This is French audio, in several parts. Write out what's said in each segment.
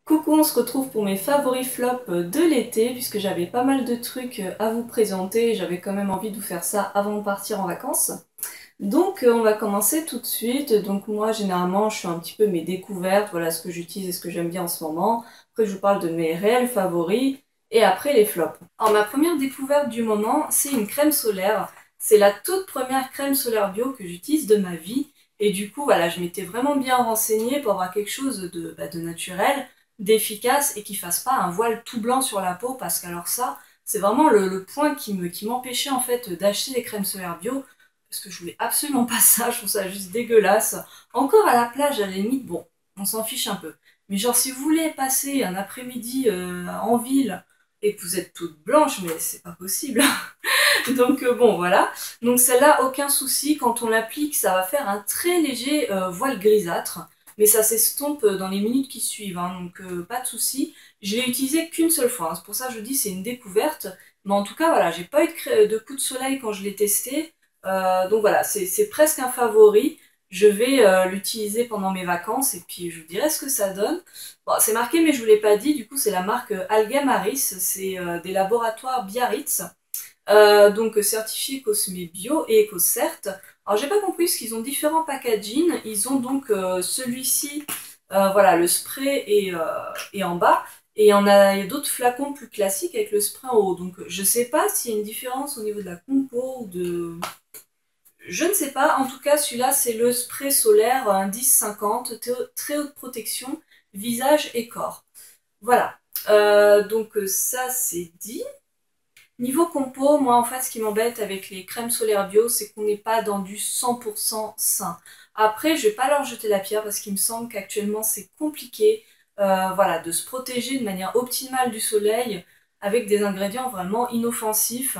Coucou, on se retrouve pour mes favoris flops de l'été, puisque j'avais pas mal de trucs à vous présenter et j'avais quand même envie de vous faire ça avant de partir en vacances. Donc on va commencer tout de suite. Donc moi généralement je fais un petit peu mes découvertes, voilà ce que j'utilise et ce que j'aime bien en ce moment. Après je vous parle de mes réels favoris et après les flops. Alors ma première découverte du moment c'est une crème solaire. C'est la toute première crème solaire bio que j'utilise de ma vie. Et du coup voilà, je m'étais vraiment bien renseignée pour avoir quelque chose de naturel, d'efficace et qui fasse pas un voile tout blanc sur la peau, parce qu'alors ça c'est vraiment le point qui m'empêchait en fait d'acheter des crèmes solaires bio, parce que je voulais absolument pas ça, je trouve ça juste dégueulasse. Encore à la plage, à la limite, bon, on s'en fiche un peu. Mais genre, si vous voulez passer un après-midi en ville et que vous êtes toute blanche, mais c'est pas possible. Donc bon, voilà. Donc celle-là, aucun souci, quand on l'applique, ça va faire un très léger voile grisâtre. Mais ça s'estompe dans les minutes qui suivent, hein, donc pas de souci. Je l'ai utilisé qu'une seule fois, hein, c'est pour ça que je dis c'est une découverte. Mais en tout cas, voilà, j'ai pas eu de coup de soleil quand je l'ai testé. Donc voilà, c'est presque un favori. Je vais l'utiliser pendant mes vacances et puis je vous dirai ce que ça donne. Bon, c'est marqué mais je vous l'ai pas dit, du coup c'est la marque Algamaris, c'est des laboratoires Biarritz. Donc certifié Cosmé Bio et EcoCert. Alors j'ai pas compris parce qu'ils ont différents packaging. Ils ont donc celui-ci, voilà, le spray est en bas. Et il y a d'autres flacons plus classiques avec le spray en haut. Donc je sais pas s'il y a une différence au niveau de la compo ou de... Je ne sais pas. En tout cas, celui-là, c'est le spray solaire, un 10-50, très haute protection, visage et corps. Voilà. Donc ça, c'est dit. Niveau compo, moi en fait ce qui m'embête avec les crèmes solaires bio, c'est qu'on n'est pas dans du 100% sain. Après, je vais pas leur jeter la pierre parce qu'il me semble qu'actuellement c'est compliqué, voilà, de se protéger de manière optimale du soleil avec des ingrédients vraiment inoffensifs.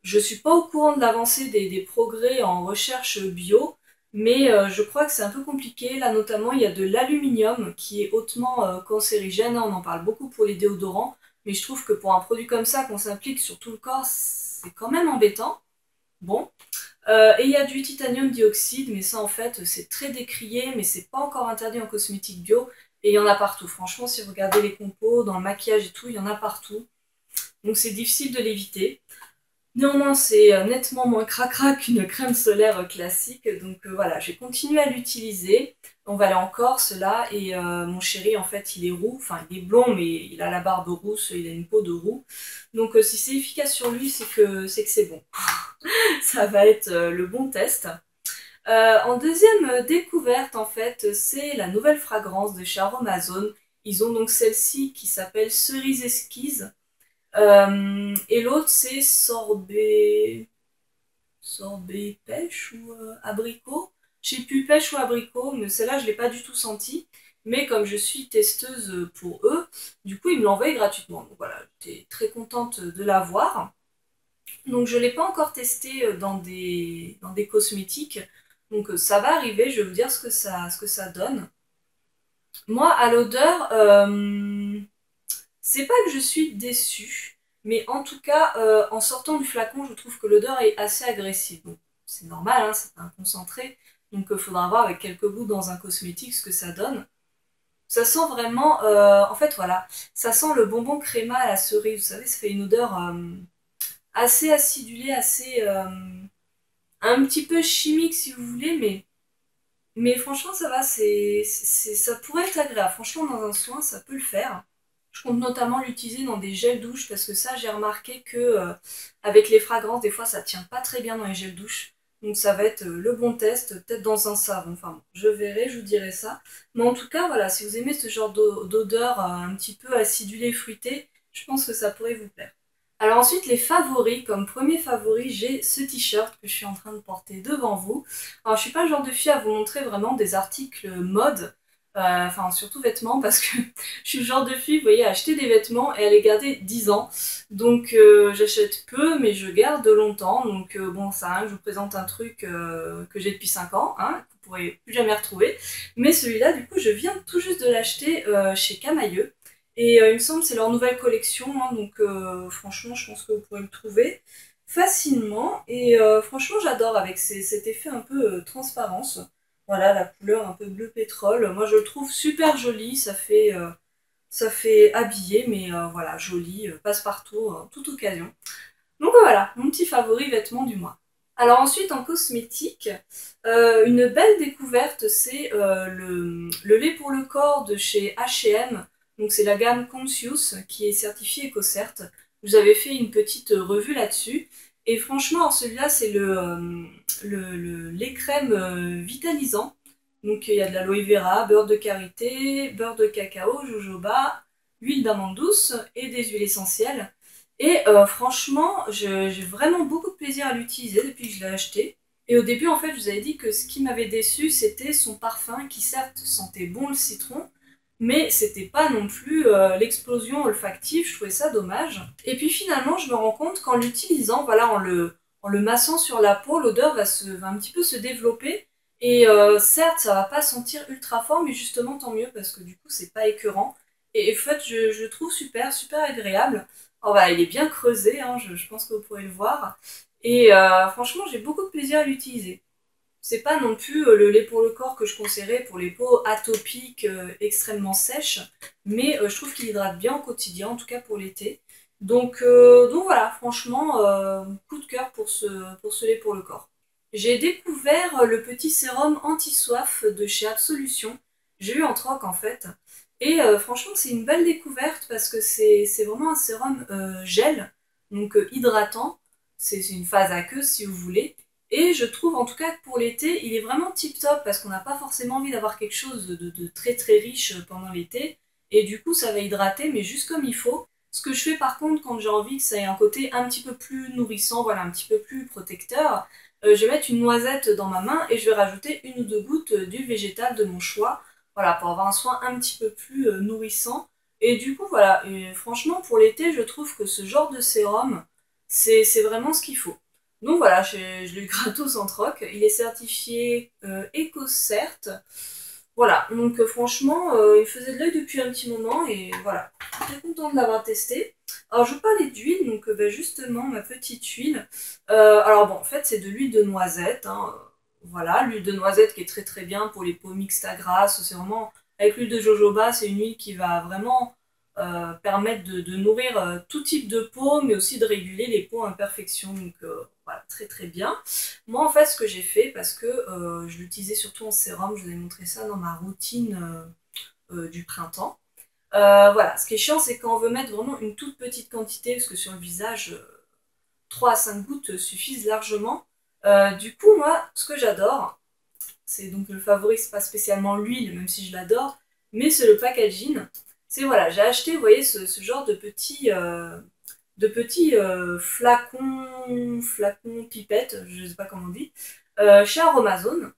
Je suis pas au courant de l'avancée des progrès en recherche bio, mais je crois que c'est un peu compliqué. Là notamment, il y a de l'aluminium qui est hautement cancérigène, hein, on en parle beaucoup pour les déodorants, mais je trouve que pour un produit comme ça, qu'on s'implique sur tout le corps, c'est quand même embêtant. Bon. Et il y a du titanium dioxyde, mais ça en fait c'est très décrié, mais c'est pas encore interdit en cosmétique bio, et il y en a partout. Franchement, si vous regardez les compos, dans le maquillage et tout, il y en a partout. Donc c'est difficile de l'éviter. Néanmoins, c'est nettement moins cracra qu'une crème solaire classique, donc voilà, j'ai continué à l'utiliser. On va aller en Corse là, et mon chéri en fait il est roux, enfin il est blond mais il a la barbe rousse, il a une peau de roux. Donc si c'est efficace sur lui, c'est que c'est bon. Ça va être le bon test. En deuxième découverte en fait, c'est la nouvelle fragrance de chez Aromazone. Ils ont donc celle-ci qui s'appelle Cerise Esquisse. Et l'autre, c'est sorbet pêche ou abricot. Je sais plus, pêche ou abricot, mais celle-là, je l'ai pas du tout sentie. Mais comme je suis testeuse pour eux, du coup, ils me l'envoient gratuitement. Donc voilà, j'étais très contente de l'avoir. Donc je ne l'ai pas encore testé dans des cosmétiques. Donc ça va arriver, je vais vous dire ce que ça donne. Moi, à l'odeur, c'est pas que je suis déçue, mais en tout cas, en sortant du flacon, je trouve que l'odeur est assez agressive. Bon, c'est normal, hein, c'est un concentré, donc il faudra voir avec quelques gouttes dans un cosmétique ce que ça donne. Ça sent vraiment, en fait voilà, ça sent le bonbon créma à la cerise, vous savez, ça fait une odeur assez acidulée, assez, un petit peu chimique si vous voulez, mais franchement ça va, ça pourrait être agréable. Franchement dans un soin, ça peut le faire. Je compte notamment l'utiliser dans des gels douche parce que ça, j'ai remarqué que avec les fragrances, des fois, ça tient pas très bien dans les gels douche. Donc ça va être le bon test, peut-être dans un savon. Enfin bon, je verrai, je vous dirai ça. Mais en tout cas, voilà, si vous aimez ce genre d'odeur un petit peu acidulée, fruitée, je pense que ça pourrait vous plaire. Alors ensuite, les favoris. Comme premier favori, j'ai ce t-shirt que je suis en train de porter devant vous. Alors je suis pas le genre de fille à vous montrer vraiment des articles mode, enfin surtout vêtements, parce que je suis le genre de fille, vous voyez, à acheter des vêtements et à les garder 10 ans. Donc j'achète peu, mais je garde longtemps. Donc bon, ça, hein, je vous présente un truc que j'ai depuis 5 ans, hein, que vous pourrez plus jamais retrouver. Mais celui-là, du coup, je viens tout juste de l'acheter chez Camailleux. Et il me semble que c'est leur nouvelle collection, hein, donc franchement, je pense que vous pourrez le trouver facilement. Et franchement, j'adore avec cet effet un peu transparence. Voilà, la couleur un peu bleu pétrole. Moi, je le trouve super joli. Ça fait habiller, mais voilà, joli, passe-partout, toute occasion. Donc voilà, mon petit favori vêtement du mois. Alors ensuite, en cosmétique, une belle découverte, c'est le lait pour le corps de chez H&M. Donc c'est la gamme Conscious qui est certifiée EcoCert. Vous avez fait une petite revue là-dessus. Et franchement, celui-là, c'est le lait crème vitalisant. Donc il y a de l'aloe vera, beurre de karité, beurre de cacao, jojoba, huile d'amande douce et des huiles essentielles. Et franchement, j'ai vraiment beaucoup de plaisir à l'utiliser depuis que je l'ai acheté. Et au début, en fait, je vous avais dit que ce qui m'avait déçu, c'était son parfum qui certes sentait bon le citron, mais c'était pas non plus l'explosion olfactive, je trouvais ça dommage. Et puis finalement, je me rends compte qu'en l'utilisant, voilà, en le massant sur la peau, l'odeur va un petit peu se développer. Et certes, ça va pas sentir ultra fort, mais justement tant mieux parce que du coup, c'est pas écœurant. Et en fait, je le trouve super, super agréable. Oh bah, il est bien creusé, hein, je pense que vous pourrez le voir. Et franchement, j'ai beaucoup de plaisir à l'utiliser. C'est pas non plus le lait pour le corps que je conseillerais pour les peaux atopiques extrêmement sèches, mais je trouve qu'il hydrate bien au quotidien, en tout cas pour l'été. Donc voilà, franchement, coup de cœur pour ce lait pour le corps. J'ai découvert le petit sérum anti-soif de chez Absolution. J'ai eu en troc en fait. Et franchement, c'est une belle découverte parce que c'est vraiment un sérum gel, donc hydratant. C'est une phase aqueuse si vous voulez. Et je trouve en tout cas que pour l'été, il est vraiment tip top parce qu'on n'a pas forcément envie d'avoir quelque chose de très très riche pendant l'été. Et du coup, ça va hydrater, mais juste comme il faut. Ce que je fais par contre quand j'ai envie que ça ait un côté un petit peu plus nourrissant, voilà, un petit peu plus protecteur, je vais mettre une noisette dans ma main et je vais rajouter une ou deux gouttes d'huile végétale de mon choix, voilà, pour avoir un soin un petit peu plus nourrissant. Et du coup, voilà, et franchement, pour l'été, je trouve que ce genre de sérum, c'est vraiment ce qu'il faut. Donc voilà, je l'ai eu gratos en troc. Il est certifié EcoCert. Voilà, donc franchement, il faisait de l'œil depuis un petit moment et voilà, très content de l'avoir testé. Alors je parlais d'huile, donc bah, justement ma petite huile. Alors bon, en fait c'est de l'huile de noisette, hein. Voilà, l'huile de noisette qui est très très bien pour les peaux mixtes à grasse. C'est vraiment, avec l'huile de jojoba, c'est une huile qui va vraiment permettre de nourrir tout type de peau, mais aussi de réguler les peaux imperfections. Donc voilà, très très bien. Moi, en fait, ce que j'ai fait, parce que je l'utilisais surtout en sérum, je vous ai montré ça dans ma routine du printemps. Voilà, ce qui est chiant, c'est quand on veut mettre vraiment une toute petite quantité, parce que sur le visage, 3 à 5 gouttes suffisent largement. Du coup, moi, ce que j'adore, c'est donc le favori, c'est pas spécialement l'huile, même si je l'adore, mais c'est le packaging. C'est voilà, j'ai acheté, vous voyez, ce genre de petits flacons pipettes, je sais pas comment on dit, chez Aromazone.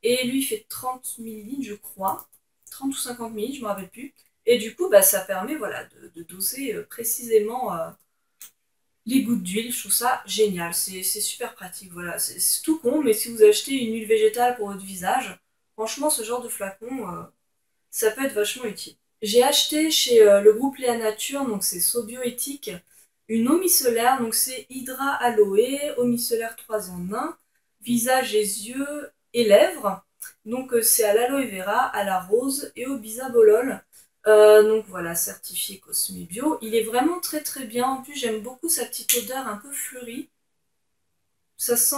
Et lui, il fait 30 millilitres, je crois. 30 ou 50 millilitres, je me rappelle plus. Et du coup, bah, ça permet voilà, de doser précisément les gouttes d'huile. Je trouve ça génial. C'est super pratique. Voilà. C'est tout con, mais si vous achetez une huile végétale pour votre visage, franchement, ce genre de flacon, ça peut être vachement utile. J'ai acheté chez le groupe Léa Nature, donc c'est Sobioéthique, une eau micellaire, donc c'est Hydra Aloe, eau micellaire 3 en 1, visage et yeux et lèvres. Donc c'est à l'aloe vera, à la rose et au bisabolol. Donc voilà, certifié Cosme Bio. Il est vraiment très très bien. En plus, j'aime beaucoup sa petite odeur un peu fleurie. Ça sent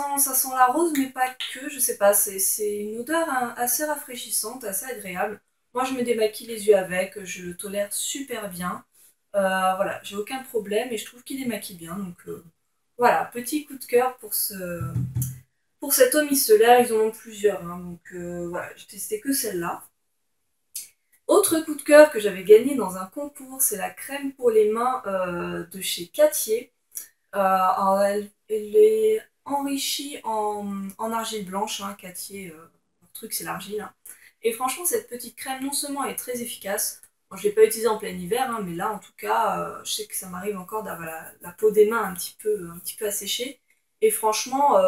la rose, mais pas que, je sais pas, c'est une odeur hein, assez rafraîchissante, assez agréable. Moi, je me démaquille les yeux avec, je le tolère super bien. Voilà, j'ai aucun problème et je trouve qu'il démaquille bien. Donc voilà, petit coup de cœur pour cette eau micellaire. Ils en ont plusieurs, hein, donc voilà, j'ai testé que celle-là. Autre coup de cœur que j'avais gagné dans un concours, c'est la crème pour les mains de chez Cattier. Alors elle est enrichie en argile blanche, hein, Cattier, leur truc c'est l'argile, hein. Et franchement, cette petite crème, non seulement est très efficace, bon, je ne l'ai pas utilisée en plein hiver, hein, mais là en tout cas, je sais que ça m'arrive encore d'avoir la peau des mains un petit peu asséchée. Et franchement,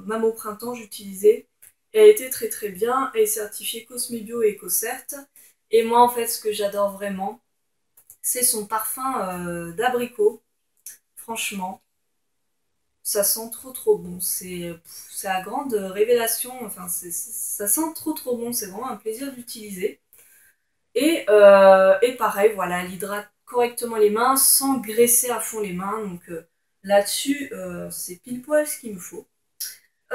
même au printemps, j'utilisais. Et elle était très très bien, elle est certifiée Cosme Bio et EcoCert. Et moi, en fait, ce que j'adore vraiment, c'est son parfum d'abricot. Franchement, ça sent trop trop bon. C'est à grande révélation. Enfin, ça sent trop trop bon. C'est vraiment un plaisir d'utiliser. Et pareil, voilà, elle hydrate correctement les mains sans graisser à fond les mains. Donc là-dessus, c'est pile poil ce qu'il me faut.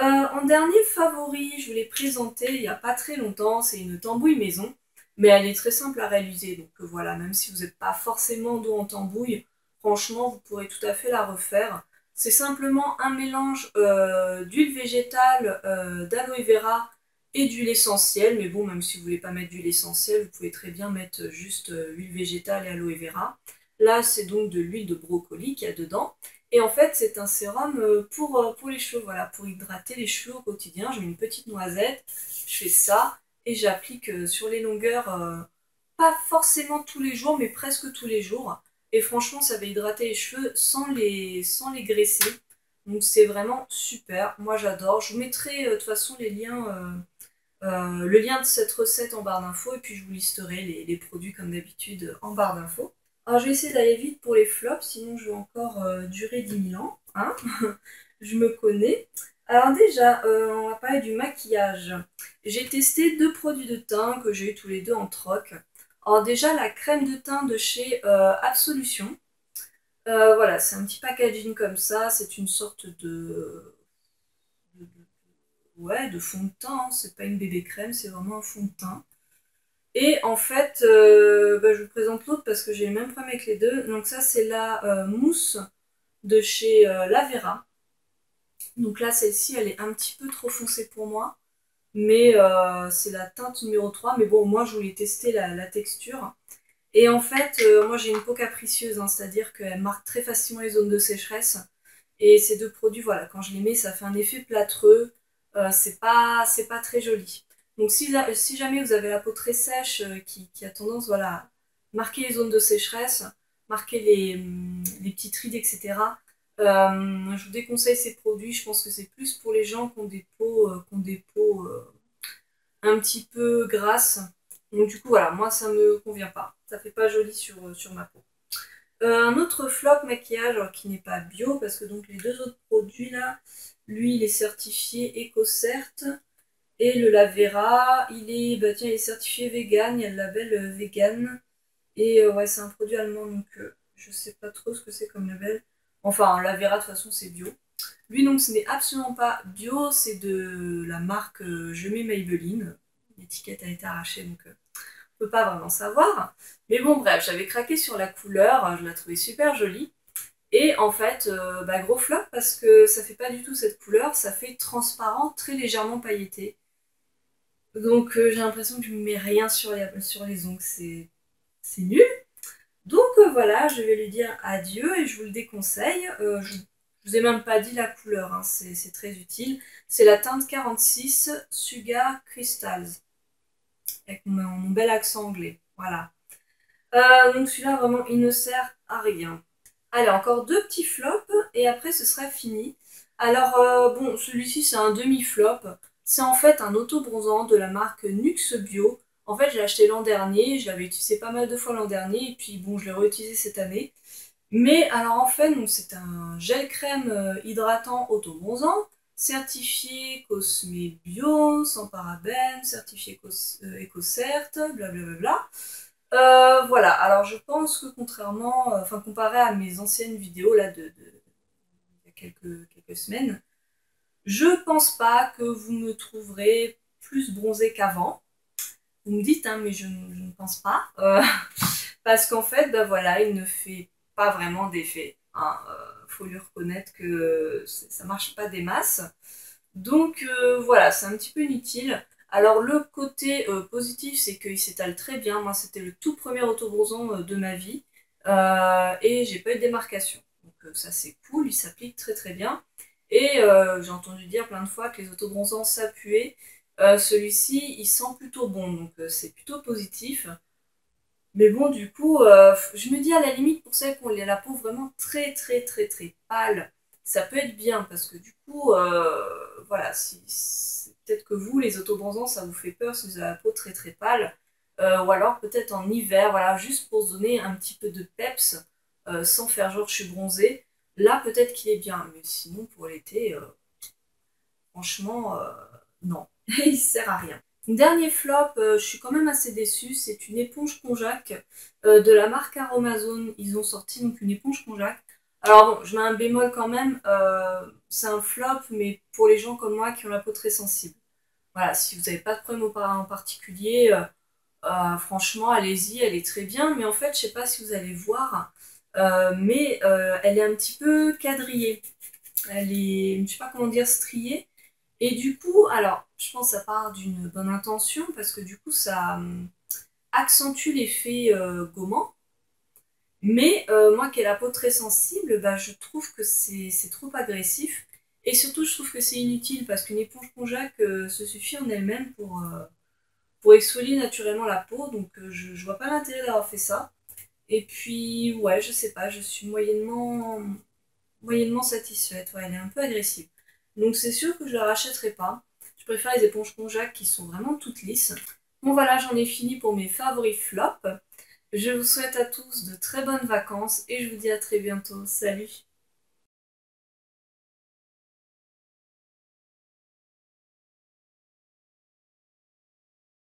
En dernier favori, je vous l'ai présenté il n'y a pas très longtemps, c'est une tambouille maison, mais elle est très simple à réaliser, donc voilà, même si vous n'êtes pas forcément dos en tambouille, franchement, vous pourrez tout à fait la refaire. C'est simplement un mélange d'huile végétale, d'aloe vera et d'huile essentielle, mais bon, même si vous ne voulez pas mettre d'huile essentielle, vous pouvez très bien mettre juste huile végétale et aloe vera. Là, c'est donc de l'huile de brocoli qu'il y a dedans. Et en fait, c'est un sérum pour les cheveux, voilà, pour hydrater les cheveux au quotidien. Je mets une petite noisette, je fais ça et j'applique sur les longueurs, pas forcément tous les jours, mais presque tous les jours. Et franchement, ça va hydrater les cheveux sans les graisser. Donc c'est vraiment super. Moi, j'adore. Je vous mettrai de toute façon les liens, le lien de cette recette en barre d'infos et puis je vous listerai les produits comme d'habitude en barre d'infos. Alors je vais essayer d'aller vite pour les flops, sinon je vais encore durer 10 000 ans, hein. Je me connais. Alors déjà, on va parler du maquillage. J'ai testé 2 produits de teint que j'ai eu tous les deux en troc. Alors déjà, la crème de teint de chez Absolution. Voilà, c'est un petit packaging comme ça, c'est une sorte de- ouais, de fond de teint, hein. C'est pas une bébé crème, c'est vraiment un fond de teint. Et en fait, bah, je vous présente l'autre parce que j'ai le même problème avec les deux. Donc ça, c'est la mousse de chez Lavera. Donc là, celle-ci, elle est un petit peu trop foncée pour moi. Mais c'est la teinte numéro 3. Mais bon, moi, je voulais tester la texture. Et en fait, moi, j'ai une peau capricieuse, hein, c'est-à-dire qu'elle marque très facilement les zones de sécheresse. Et ces 2 produits, voilà, quand je les mets, ça fait un effet plâtreux. C'est pas très joli. Donc si jamais vous avez la peau très sèche qui a tendance, voilà, à marquer les zones de sécheresse, marquer les petites rides, etc., je vous déconseille ces produits. Je pense que c'est plus pour les gens qui ont des peaux un petit peu grasses. Donc du coup, voilà, moi ça me convient pas. Ça fait pas joli sur ma peau. Un autre flop maquillage, alors qui n'est pas bio, parce que donc les 2 autres produits là, lui il est certifié EcoCert et le Lavera, bah tiens, il est certifié vegan, il y a le label vegan. Et ouais, c'est un produit allemand, donc je sais pas trop ce que c'est comme label. Enfin, Lavera de toute façon c'est bio. Lui donc ce n'est absolument pas bio, c'est de la marque Je mets Maybelline. L'étiquette a été arrachée donc on peut pas vraiment savoir. Mais bon bref, j'avais craqué sur la couleur, je la trouvais super jolie. Et en fait, bah, gros flop parce que ça fait pas du tout cette couleur, ça fait transparent, très légèrement pailleté. Donc j'ai l'impression que je ne mets rien sur les ongles, c'est nul. Donc voilà, je vais lui dire adieu et je vous le déconseille. Je vous ai même pas dit la couleur, hein, c'est très utile. C'est la teinte 46 Sugar Crystals, avec mon bel accent anglais. Voilà. Donc celui-là, vraiment, il ne sert à rien. Allez, encore 2 petits flops et après ce sera fini. Alors, bon, celui-ci, c'est un demi-flop. C'est en fait un auto-bronzant de la marque Nux Bio. En fait, je l'ai acheté l'an dernier, je l'avais utilisé pas mal de fois l'an dernier, et puis bon, je l'ai réutilisé cette année. Mais alors en fait, donc, c'est un gel crème hydratant auto-bronzant, certifié Cosme Bio, sans parabènes, certifié EcoCert, blablabla. Voilà, alors je pense que contrairement, enfin comparé à mes anciennes vidéos là il y a quelques semaines, je pense pas que vous me trouverez plus bronzée qu'avant. Vous me dites, hein, mais je ne pense pas. Parce qu'en fait, bah voilà, il ne fait pas vraiment d'effet, hein. Faut lui reconnaître que ça marche pas des masses. Donc voilà, c'est un petit peu inutile. Alors le côté positif, c'est qu'il s'étale très bien. Moi, c'était le tout premier autobronzant de ma vie. Et j'ai pas eu de démarcation. Donc ça, c'est cool, il s'applique très très bien. Et j'ai entendu dire plein de fois que les autobronzants s'appuyaient. Celui-ci, il sent plutôt bon, donc c'est plutôt positif. Mais bon, du coup, je me dis à la limite, pour celles qui ont la peau vraiment très très très très pâle, ça peut être bien parce que du coup, voilà, peut-être que vous, les autobronzants, ça vous fait peur si vous avez la peau très très pâle. Ou alors peut-être en hiver, voilà, juste pour se donner un petit peu de peps, sans faire genre je suis bronzée. Là, peut-être qu'il est bien, mais sinon pour l'été, franchement, non, il sert à rien. Dernier flop, je suis quand même assez déçue, c'est une éponge konjac de la marque Aromazone. Ils ont sorti donc une éponge konjac. Alors bon, je mets un bémol quand même, c'est un flop, mais pour les gens comme moi qui ont la peau très sensible. Voilà, si vous n'avez pas de problème en particulier, franchement, allez-y, elle est très bien. Mais en fait, je sais pas si vous allez voir, mais elle est un petit peu quadrillée. Elle est, je sais pas comment dire, striée. Et du coup, alors, je pense que ça part d'une bonne intention parce que du coup, ça accentue l'effet gommant. Mais moi qui ai la peau très sensible, bah, je trouve que c'est trop agressif. Et surtout, je trouve que c'est inutile parce qu'une éponge konjac se suffit en elle-même pour exfolier naturellement la peau. Donc, je vois pas l'intérêt d'avoir fait ça. Et puis, ouais, je sais pas, je suis moyennement satisfaite. Ouais, elle est un peu agressive. Donc c'est sûr que je la rachèterai pas. Je préfère les éponges konjac qui sont vraiment toutes lisses. Bon voilà, j'en ai fini pour mes favoris flops. Je vous souhaite à tous de très bonnes vacances et je vous dis à très bientôt. Salut!